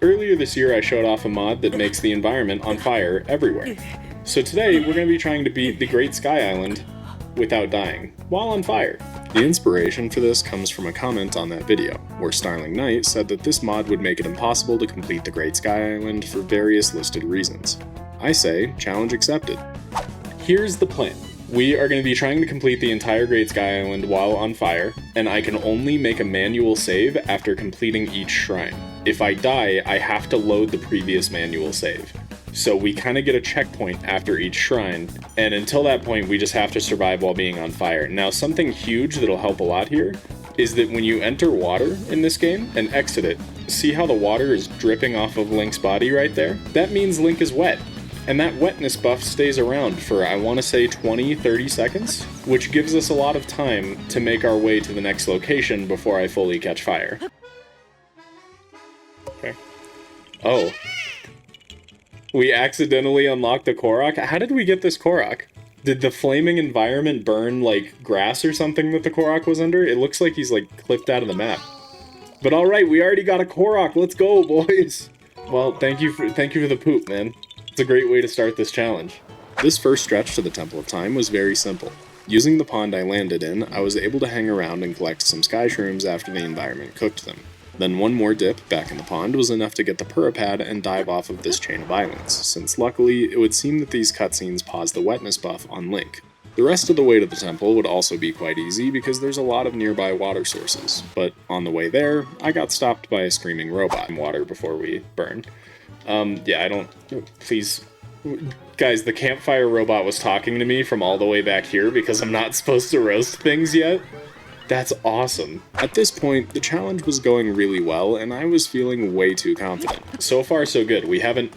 Earlier this year I showed off a mod that makes the environment on fire everywhere. So today we're going to be trying to beat the Great Sky Island without dying, while on fire. The inspiration for this comes from a comment on that video, where Starling Knight said that this mod would make it impossible to complete the Great Sky Island for various listed reasons. I say, challenge accepted. Here's the plan. We are going to be trying to complete the entire Great Sky Island while on fire, and I can only make a manual save after completing each shrine. If I die, I have to load the previous manual save. So we kind of get a checkpoint after each shrine, and until that point we just have to survive while being on fire. Now something huge that'll help a lot here is that when you enter water in this game and exit it, see how the water is dripping off of Link's body right there? That means Link is wet. And that wetness buff stays around for, I want to say, 20-30 seconds, which gives us a lot of time to make our way to the next location before I fully catch fire. Okay. Oh. We accidentally unlocked the Korok? How did we get this Korok? Did the flaming environment burn, like, grass or something that the Korok was under? It looks like he's, like, clipped out of the map. But alright, we already got a Korok. Let's go, boys! Well, thank you for the poop, man. It's a great way to start this challenge. This first stretch to the Temple of Time was very simple. Using the pond I landed in, I was able to hang around and collect some sky shrooms after the environment cooked them. Then one more dip back in the pond was enough to get the Purapad and dive off of this chain of islands, since luckily it would seem that these cutscenes pause the wetness buff on Link. The rest of the way to the temple would also be quite easy because there's a lot of nearby water sources, but on the way there, I got stopped by a screaming robot in water before we burned. Please. Guys, the campfire robot was talking to me from all the way back here because I'm not supposed to roast things yet. That's awesome. At this point, the challenge was going really well, and I was feeling way too confident. So far, so good. We haven't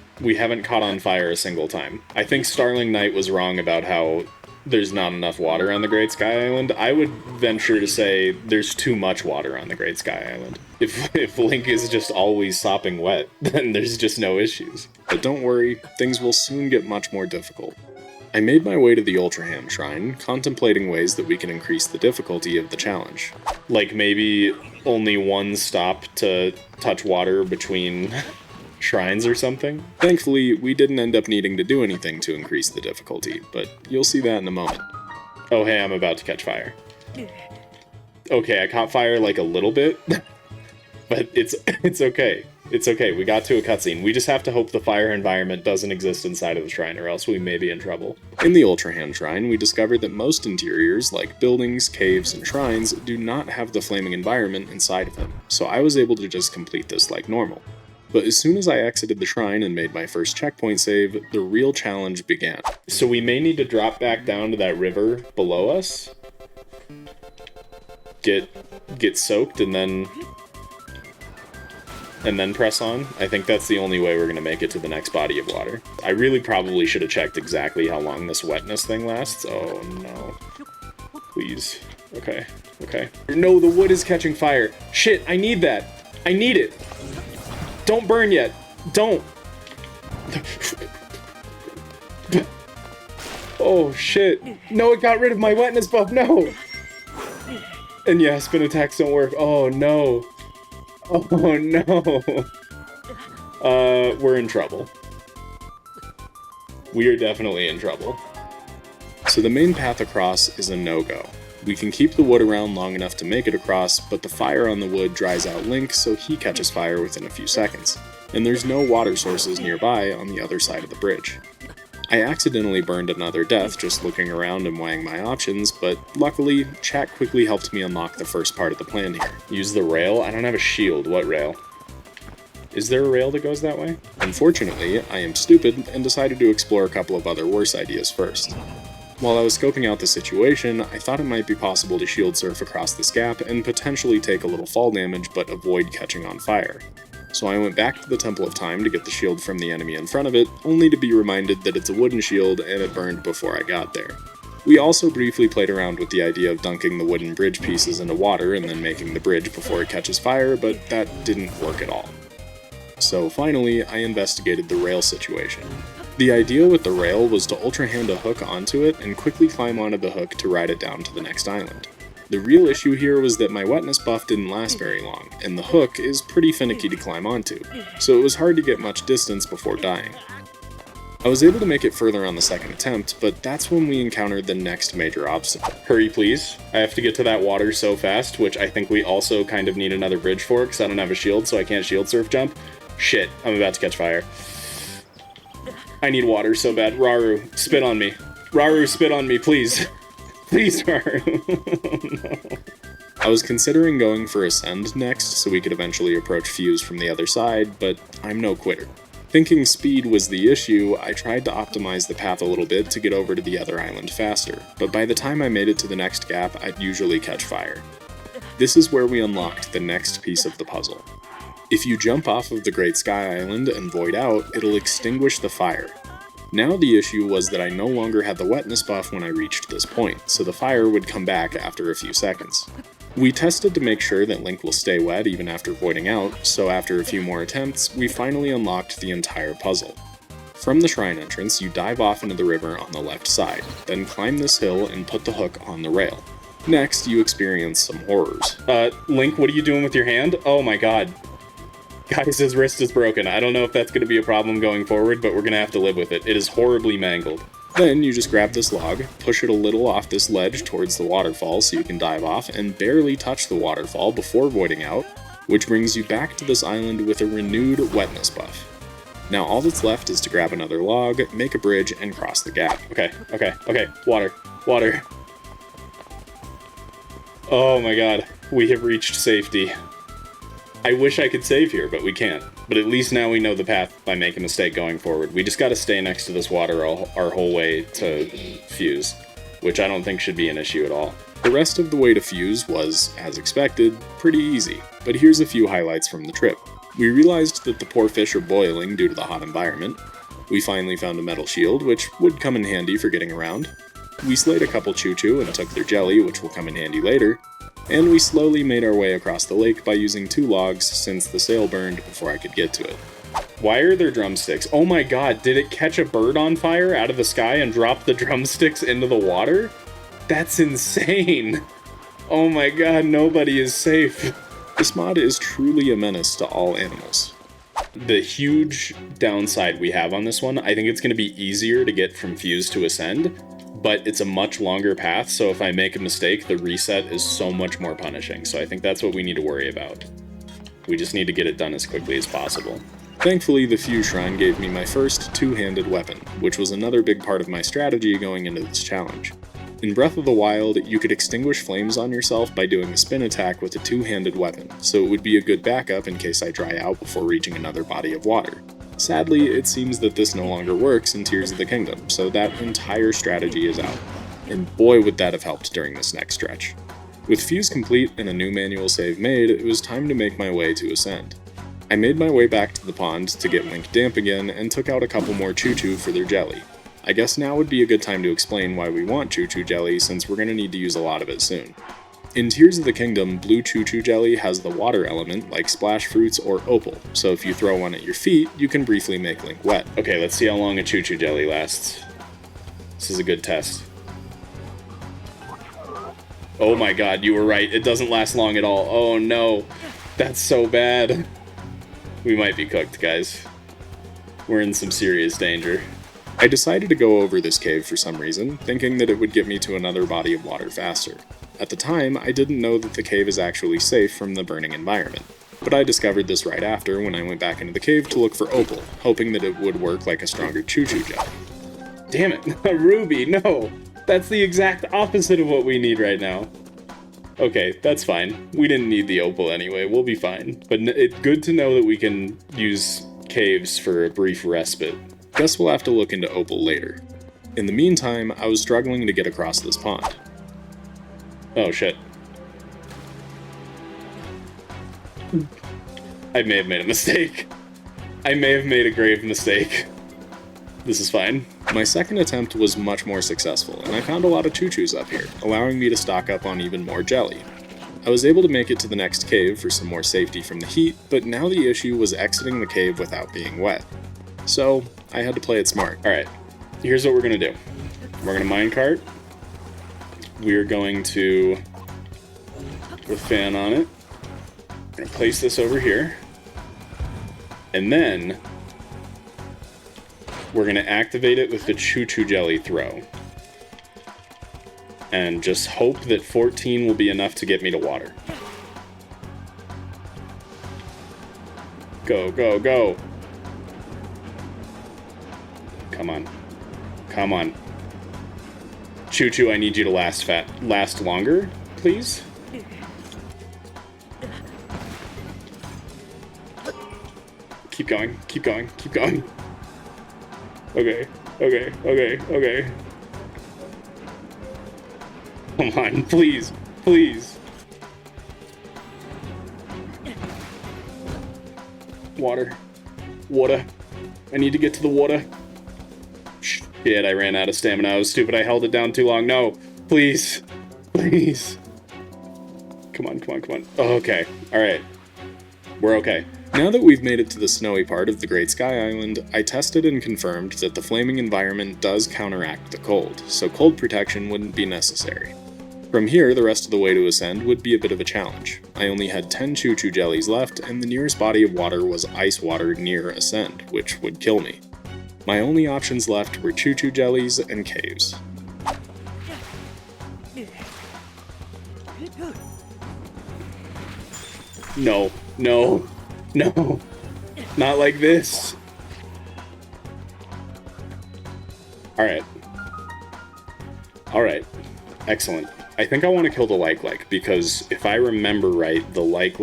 caught on fire a single time. I think Starling Knight was wrong about how there's not enough water on the Great Sky Island. I would venture to say there's too much water on the Great Sky Island. If Link is just always sopping wet, then there's just no issues. But don't worry, things will soon get much more difficult. I made my way to the Ultraham Shrine, contemplating ways that we can increase the difficulty of the challenge. Like maybe only one stop to touch water between shrines or something. Thankfully, we didn't end up needing to do anything to increase the difficulty, but you'll see that in a moment. Oh hey, I'm about to catch fire. Okay, I caught fire like a little bit, but it's okay. It's okay, we got to a cutscene. We just have to hope the fire environment doesn't exist inside of the shrine, or else we may be in trouble. In the Ultraham Shrine, we discovered that most interiors, like buildings, caves, and shrines, do not have the flaming environment inside of them, so I was able to just complete this like normal. But as soon as I exited the shrine and made my first checkpoint save, the real challenge began. So we may need to drop back down to that river below us, get soaked, and then press on. I think that's the only way we're going to make it to the next body of water. I really probably should have checked exactly how long this wetness thing lasts. Oh no. Please. Okay. No, the wood is catching fire. Shit, I need that. I need it. Don't burn yet. Don't. Oh shit. No, it got rid of my wetness buff. No. And yeah, spin attacks don't work. Oh no. Oh no. We're in trouble. We are definitely in trouble. So the main path across is a no-go. We can keep the wood around long enough to make it across, but the fire on the wood dries out Link, so he catches fire within a few seconds. And there's no water sources nearby on the other side of the bridge. I accidentally burned another death just looking around and weighing my options, but luckily, chat quickly helped me unlock the first part of the plan here. Use the rail? I don't have a shield. What rail? Is there a rail that goes that way? Unfortunately, I am stupid and decided to explore a couple of other worse ideas first. While I was scoping out the situation, I thought it might be possible to shield surf across this gap and potentially take a little fall damage but avoid catching on fire. So I went back to the Temple of Time to get the shield from the enemy in front of it, only to be reminded that it's a wooden shield and it burned before I got there. We also briefly played around with the idea of dunking the wooden bridge pieces into water and then making the bridge before it catches fire, but that didn't work at all. So finally, I investigated the rail situation. The idea with the rail was to ultra hand a hook onto it and quickly climb onto the hook to ride it down to the next island. The real issue here was that my wetness buff didn't last very long, and the hook is pretty finicky to climb onto, so it was hard to get much distance before dying. I was able to make it further on the second attempt, but that's when we encountered the next major obstacle. Hurry please, I have to get to that water so fast, which I think we also kind of need another bridge for, because I don't have a shield, so I can't shield surf jump. Shit, I'm about to catch fire. I need water so bad. Raru, spit on me. Raru, spit on me, please. Please, Raru. No. I was considering going for Ascend next, so we could eventually approach Fuse from the other side, but I'm no quitter. Thinking speed was the issue, I tried to optimize the path a little bit to get over to the other island faster, but by the time I made it to the next gap, I'd usually catch fire. This is where we unlocked the next piece of the puzzle. If you jump off of the Great Sky Island and void out, it'll extinguish the fire. Now the issue was that I no longer had the wetness buff when I reached this point, so the fire would come back after a few seconds. We tested to make sure that Link will stay wet even after voiding out, so after a few more attempts, we finally unlocked the entire puzzle. From the shrine entrance, you dive off into the river on the left side, then climb this hill and put the hook on the rail. Next, you experience some horrors. Link, what are you doing with your hand? Oh my god. Guys, his wrist is broken. I don't know if that's going to be a problem going forward, but we're going to have to live with it. It is horribly mangled. Then you just grab this log, push it a little off this ledge towards the waterfall so you can dive off and barely touch the waterfall before voiding out, which brings you back to this island with a renewed wetness buff. Now all that's left is to grab another log, make a bridge, and cross the gap. Okay, water. Oh my god, we have reached safety. I wish I could save here, but we can't. But at least now we know the path by making a mistake going forward. We just gotta stay next to this water our whole way to Fuse, which I don't think should be an issue at all. The rest of the way to Fuse was, as expected, pretty easy, but here's a few highlights from the trip. We realized that the poor fish are boiling due to the hot environment. We finally found a metal shield, which would come in handy for getting around. We slayed a couple Choo Choo and took their jelly, which will come in handy later. And we slowly made our way across the lake by using 2 logs since the sail burned before I could get to it. Why are there drumsticks? Oh my god, did it catch a bird on fire out of the sky and drop the drumsticks into the water? That's insane! Oh my god, nobody is safe. This mod is truly a menace to all animals. The huge downside we have on this one, I think it's going to be easier to get from Fuse to Ascend, but it's a much longer path, so if I make a mistake, the reset is so much more punishing, so I think that's what we need to worry about. We just need to get it done as quickly as possible. Thankfully, the Fuse Shrine gave me my first two-handed weapon, which was another big part of my strategy going into this challenge. In Breath of the Wild, you could extinguish flames on yourself by doing a spin attack with a two-handed weapon, so it would be a good backup in case I dry out before reaching another body of water. Sadly, it seems that this no longer works in Tears of the Kingdom, so that entire strategy is out. And boy would that have helped during this next stretch. With Fuse complete and a new manual save made, it was time to make my way to Ascend. I made my way back to the pond to get Link damp again and took out a couple more Choo Choo for their jelly. I guess now would be a good time to explain why we want Choo Choo jelly since we're going to need to use a lot of it soon. In Tears of the Kingdom, blue Choo Choo jelly has the water element like splash fruits or opal, so if you throw one at your feet, you can briefly make Link wet. Okay, let's see how long a Choo Choo jelly lasts. This is a good test. Oh my god, you were right, it doesn't last long at all. Oh no, that's so bad. We might be cooked, guys. We're in some serious danger. I decided to go over this cave for some reason, thinking that it would get me to another body of water faster. At the time, I didn't know that the cave is actually safe from the burning environment, but I discovered this right after when I went back into the cave to look for opal, hoping that it would work like a stronger Choo Choo jelly. Damn it, a ruby, no! That's the exact opposite of what we need right now. Okay, that's fine. We didn't need the opal anyway, we'll be fine. But it's good to know that we can use caves for a brief respite. Guess we'll have to look into opal later. In the meantime, I was struggling to get across this pond. Oh shit. I may have made a mistake. I may have made a grave mistake. This is fine. My second attempt was much more successful, and I found a lot of Choo Choos up here, allowing me to stock up on even more jelly. I was able to make it to the next cave for some more safety from the heat, but now the issue was exiting the cave without being wet. So, I had to play it smart. Alright, here's what we're gonna do. We're gonna minecart. We're going to with fan on it. I'm gonna place this over here. And then we're gonna activate it with the Choo Choo Jelly throw. And just hope that 14 will be enough to get me to water. Go, go, go. Come on. Come on. Choo Choo, I need you to last longer, please. Keep going, keep going, keep going. Okay, okay, okay, okay. Come on, please, please. Water. Water. I need to get to the water. Shit, I ran out of stamina. I was stupid. I held it down too long. No, please. Please. Come on, come on, come on. Oh, okay. Alright. We're okay. Now that we've made it to the snowy part of the Great Sky Island, I tested and confirmed that the flaming environment does counteract the cold, so cold protection wouldn't be necessary. From here, the rest of the way to ascend would be a bit of a challenge. I only had 10 Choo Choo Jellies left, and the nearest body of water was ice water near ascend, which would kill me. My only options left were Choo Choo Jellies and caves. No, no, no, not like this. Alright. Alright, excellent. I think I want to kill the like, because if I remember right, the like,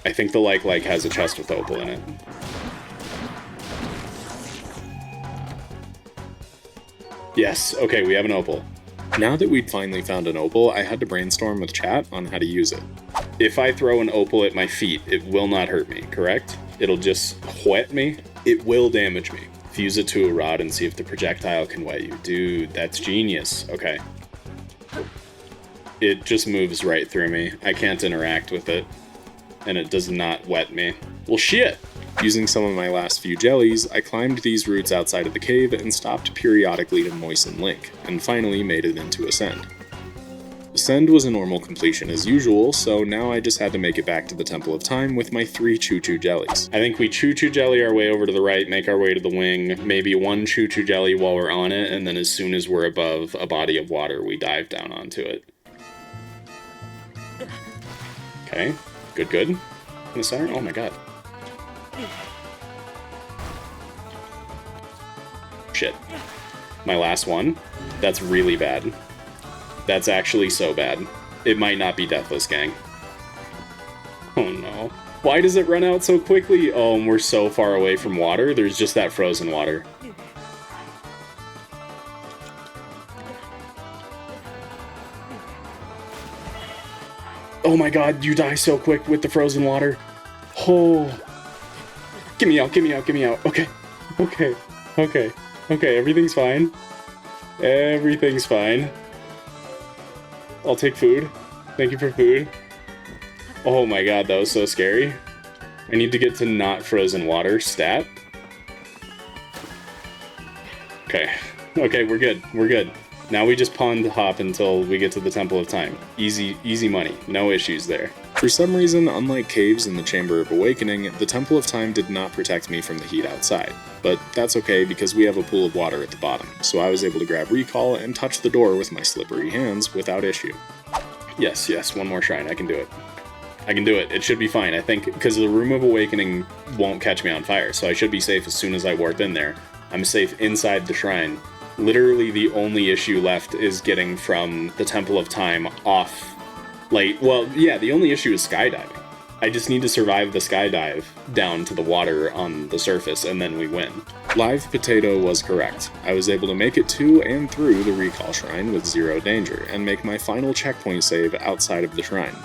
I think the like has a chest with opal in it. Yes, okay, we have an opal. Now that we'd finally found an opal, I had to brainstorm with chat on how to use it. If I throw an opal at my feet, it will not hurt me, correct? It'll just wet me. It will damage me. Fuse it to a rod and see if the projectile can wet you. Dude, that's genius. Okay. It just moves right through me. I can't interact with it. And it does not wet me. Well, shit! Using some of my last few jellies, I climbed these roots outside of the cave and stopped periodically to moisten Link, and finally made it into Ascend. Ascend was a normal completion as usual, so now I just had to make it back to the Temple of Time with my 3 Choo Choo Jellies. I think we Choo Choo Jelly our way over to the right, make our way to the wing, maybe 1 Choo Choo Jelly while we're on it, and then as soon as we're above a body of water, we dive down onto it. Okay, good, good. In the center? Oh my god. Shit. My last one? That's really bad. That's actually so bad. It might not be Deathless Gang. Oh no. Why does it run out so quickly? Oh, and we're so far away from water. There's just that frozen water. Oh my god, you die so quick with the frozen water. Oh. Get me out, get me out, get me out. Okay. Okay. Okay. Okay, everything's fine. Everything's fine. I'll take food. Thank you for food. Oh my god, that was so scary. I need to get to not frozen water stat. Okay. Okay, we're good. We're good. Now we just pond hop until we get to the Temple of Time. Easy, easy money. No issues there. For some reason, unlike caves in the Chamber of Awakening, the Temple of Time did not protect me from the heat outside. But that's okay because we have a pool of water at the bottom, so I was able to grab recall and touch the door with my slippery hands without issue. Yes, yes, one more shrine. I can do it. I can do it. It should be fine, I think, because the Room of Awakening won't catch me on fire, so I should be safe as soon as I warp in there. I'm safe inside the shrine. Literally the only issue left is getting from the Temple of Time off. Like, well, yeah, the only issue is skydiving. I just need to survive the skydive down to the water on the surface, and then we win. Live Potato was correct. I was able to make it to and through the Recall Shrine with 0 danger, and make my final checkpoint save outside of the shrine.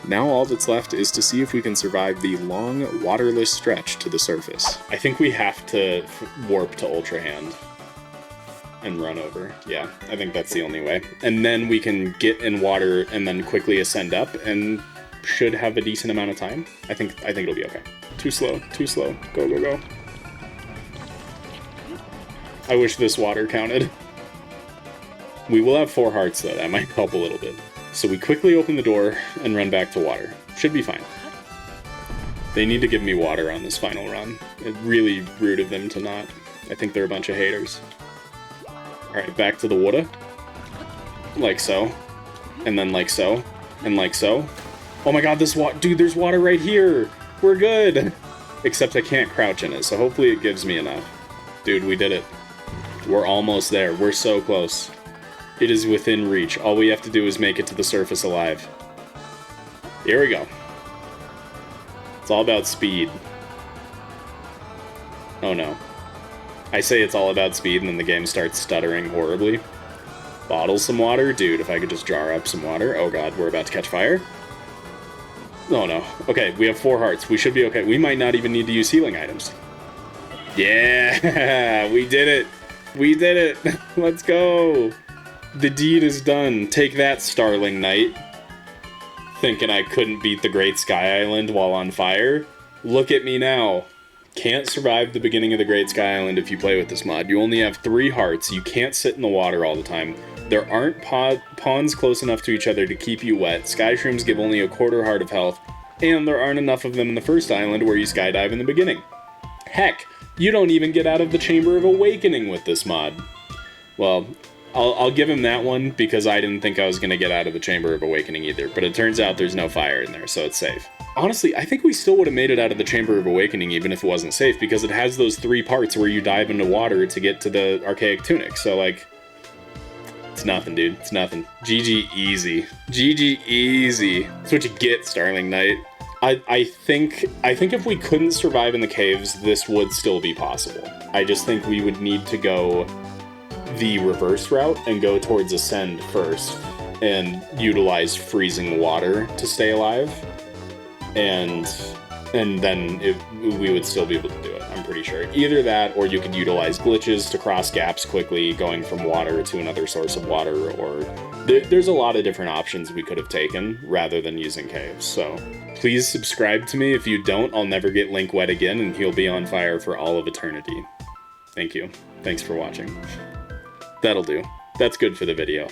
Now all that's left is to see if we can survive the long, waterless stretch to the surface. I think we have to warp to Ultra Hand and run over. Yeah, I think that's the only way. And then we can get in water and then quickly ascend up and should have a decent amount of time. I think it'll be okay. Too slow, too slow. Go, go, go. I wish this water counted. We will have 4 hearts though, that might help a little bit. So we quickly open the door and run back to water. Should be fine. They need to give me water on this final run. It's really rude of them to not. I think they're a bunch of haters. Alright, back to the water. Like so. And then like so. And like so. Oh my god, dude, there's water right here! We're good! Except I can't crouch in it, so hopefully it gives me enough. Dude, we did it. We're almost there. We're so close. It is within reach. All we have to do is make it to the surface alive. Here we go. It's all about speed. Oh no. I say it's all about speed and then the game starts stuttering horribly. Bottle some water? Dude, if I could just jar up some water. Oh god, we're about to catch fire. Oh no. Okay, we have 4 hearts. We should be okay. We might not even need to use healing items. Yeah! We did it! We did it! Let's go! The deed is done. Take that, Starling Knight. Thinking I couldn't beat the Great Sky Island while on fire? Look at me now. Can't survive the beginning of the Great Sky Island if you play with this mod. You only have 3 hearts. You can't sit in the water all the time. There aren't ponds close enough to each other to keep you wet. Sky shrooms give only a quarter heart of health. And there aren't enough of them in the first island where you skydive in the beginning. Heck, you don't even get out of the Chamber of Awakening with this mod. Well, I'll give him that one because I didn't think I was going to get out of the Chamber of Awakening either, but it turns out there's no fire in there, so it's safe. Honestly, I think we still would have made it out of the Chamber of Awakening even if it wasn't safe, because it has those 3 parts where you dive into water to get to the Archaic Tunic, so like, it's nothing, dude. It's nothing. GG easy. GG easy. That's what you get, Starling Knight. I think if we couldn't survive in the caves, this would still be possible. I just think we would need to go the reverse route and go towards Ascend first and utilize freezing water to stay alive, and then we would still be able to do it, I'm pretty sure. Either that, or you could utilize glitches to cross gaps quickly, going from water to another source of water, or there's a lot of different options we could have taken rather than using caves. So please subscribe to me. If you don't, I'll never get Link wet again and he'll be on fire for all of eternity. Thank you. Thanks for watching. That'll do. That's good for the video.